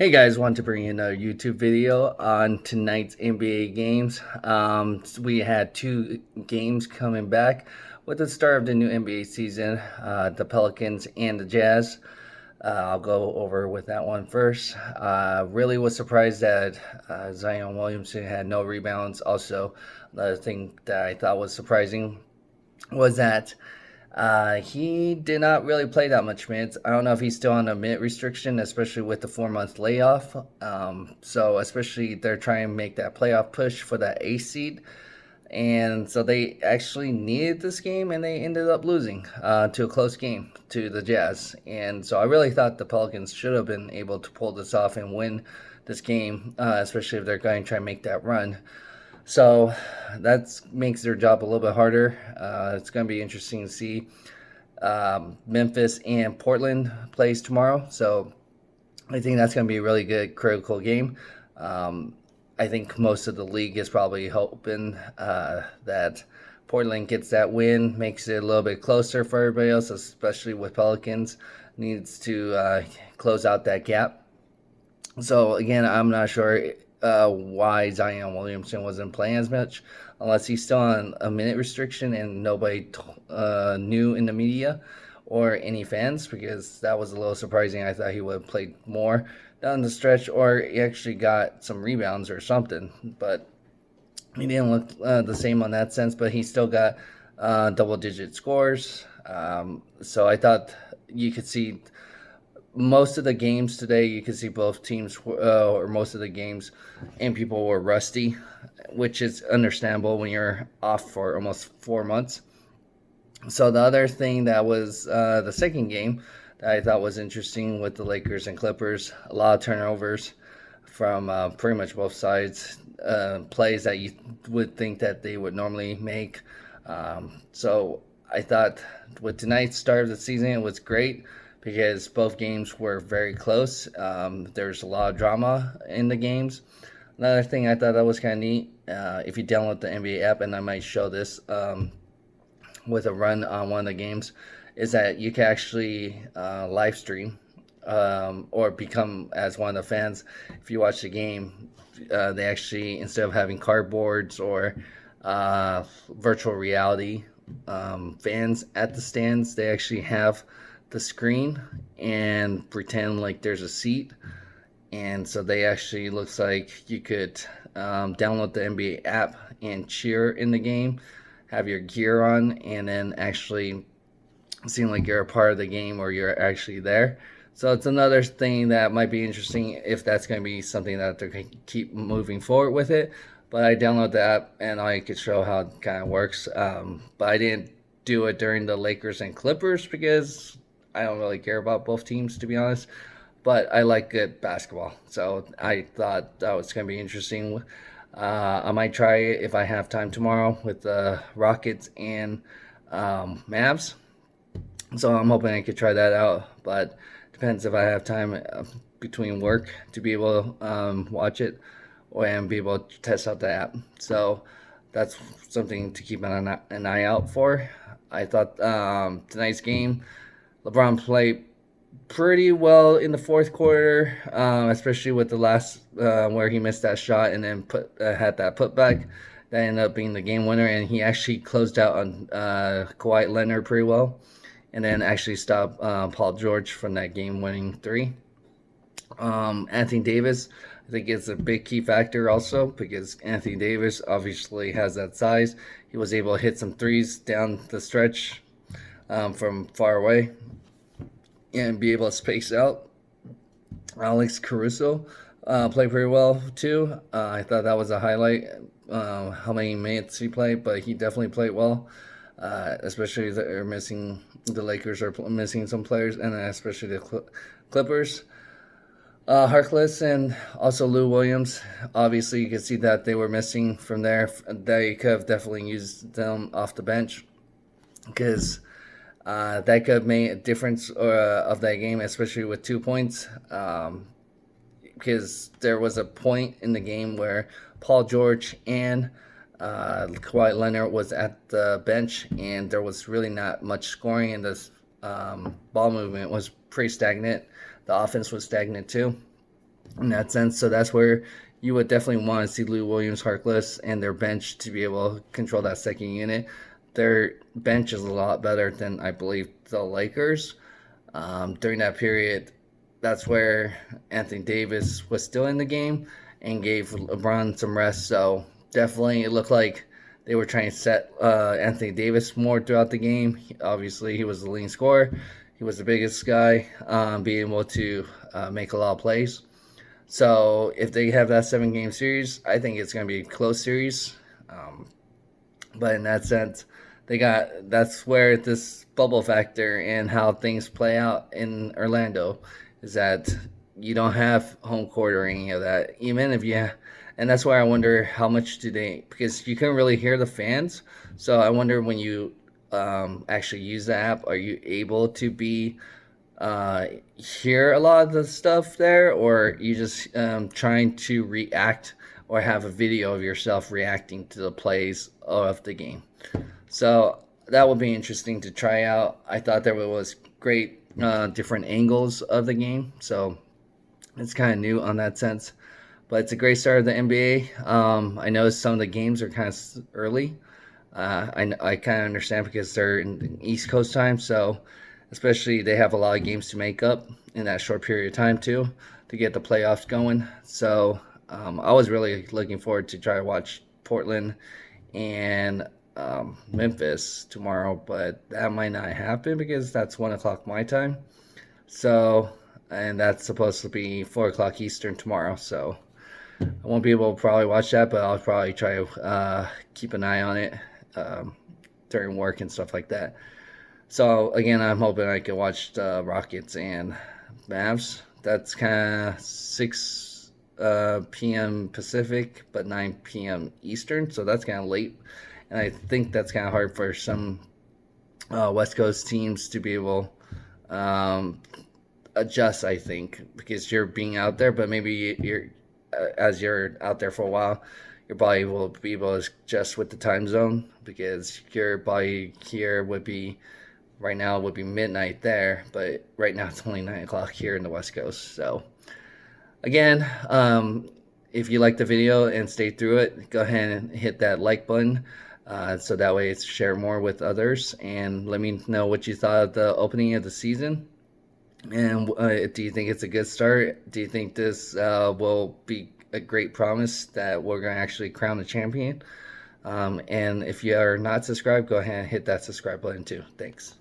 Hey guys, want to bring you another YouTube video on tonight's NBA games. We had two games coming back with the start of the new NBA season, the Pelicans and the Jazz. I'll go over with that one first. Really was surprised that Zion Williamson had no rebounds. Also, another thing that I thought was surprising was that he did not really play that much minutes. I don't know if he's still on a minute restriction, especially with the 4 month layoff. So especially they're trying to make that playoff push for that A seed. And so they actually needed this game, and they ended up losing to a close game to the Jazz. And so I really thought the Pelicans should have been able to pull this off and win this game, especially if they're going to try and make that run. So that makes their job a little bit harder. It's going to be interesting to see. Memphis and Portland plays tomorrow, so I think that's going to be a really good, critical game. I think most of the league is probably hoping that Portland gets that win, makes it a little bit closer for everybody else, especially with Pelicans. Needs to close out that gap. So again, I'm not sure why Zion Williamson wasn't playing as much, unless he's still on a minute restriction and nobody knew in the media or any fans, because that was a little surprising. I thought he would have played more down the stretch, or he actually got some rebounds or something. But he didn't look the same on that sense, but he still got double-digit scores. So I thought you could see most of the games today, you could see both teams, or most of the games, and people were rusty, which is understandable when you're off for almost 4 months. So the other thing that was the second game that I thought was interesting with the Lakers and Clippers, a lot of turnovers from pretty much both sides, plays that you would think that they would normally make. So I thought with tonight's start of the season, it was great because both games were very close. There's a lot of drama in the games. Another thing I thought that was kind of neat, if you download the NBA app, and I might show this with a run on one of the games, is that you can actually live stream, or become as one of the fans. If you watch the game, they actually, instead of having cardboards or virtual reality fans at the stands, they actually have the screen and pretend like there's a seat. And so they actually, looks like you could download the NBA app and cheer in the game, have your gear on, and then actually seem like you're a part of the game or you're actually there. So it's another thing that might be interesting if that's going to be something that they're going to keep moving forward with it. But I downloaded the app and I could show how it kind of works. But I didn't do it during the Lakers and Clippers because I don't really care about both teams, to be honest. But I like good basketball, so I thought that was going to be interesting. I might try it if I have time tomorrow with the Rockets and Mavs. So I'm hoping I could try that out, but depends if I have time between work to be able to watch it and be able to test out the app. So that's something to keep an eye out for. I thought tonight's game, LeBron played pretty well in the fourth quarter, especially with the last where he missed that shot and then had that putback that ended up being the game winner, and he actually closed out on Kawhi Leonard pretty well, and then actually stopped Paul George from that game-winning three. Anthony Davis, I think, is a big key factor also because Anthony Davis obviously has that size. He was able to hit some threes down the stretch from far away and be able to space out. Alex Caruso played pretty well too. I thought that was a highlight, how many minutes he played, but he definitely played well. Especially they're missing, the Lakers are missing some players, and especially the Clippers. Harkless and also Lou Williams. Obviously, you could see that they were missing from there. They could have definitely used them off the bench because that could have made a difference of that game, especially with 2 points. Because there was a point in the game where Paul George and Kawhi Leonard was at the bench, and there was really not much scoring, and this ball movement was pretty stagnant. The offense was stagnant too. in that sense. So that's where you would definitely want to see Lou Williams, Harkless, and their bench to be able to control that second unit. Their bench is a lot better than I believe the Lakers. During that period, that's where Anthony Davis was still in the game and gave LeBron some rest. So definitely, it looked like they were trying to set Anthony Davis more throughout the game. Obviously, he was the leading scorer. He was the biggest guy, being able to make a lot of plays. So if they have that 7 game series, I think it's going to be a close series. Um, but in that sense, that's where this bubble factor and how things play out in Orlando is that you don't have home court or any of that. Even if you, and that's why I wonder how much do they, because you can really hear the fans. So I wonder when you actually use the app, are you able to be hear a lot of the stuff there, or you just trying to react or have a video of yourself reacting to the plays of the game? So that would be interesting to try out. I thought there was great different angles of the game, so it's kind of new on that sense. But it's a great start of the NBA. I know some of the games are kind of early. I kind of understand because they're in East Coast time, so especially they have a lot of games to make up in that short period of time too to get the playoffs going. So I was really looking forward to try to watch Portland and Memphis tomorrow, but that might not happen because that's 1 o'clock my time. So, and that's supposed to be 4 o'clock Eastern tomorrow. So I won't be able to probably watch that, but I'll probably try to keep an eye on it um, during work and stuff like that. So again, I'm hoping I can watch the Rockets and Mavs. That's kind of 6 p.m. Pacific, but 9 p.m. Eastern. So that's kind of late, and I think that's kind of hard for some West Coast teams to be able um, adjust. I think because you're being out there, but maybe you're as you're out there for a while, your body will be able to adjust with the time zone because your body here would be right now it would be midnight there, but right now it's only 9 o'clock here in the West Coast. So again, if you like the video and stay through it, go ahead and hit that like button. So that way it's share more with others, and let me know what you thought of the opening of the season. And do you think it's a good start? Do you think this will be a great promise that we're going to actually crown the champion? And if you are not subscribed, go ahead and hit that subscribe button too. Thanks.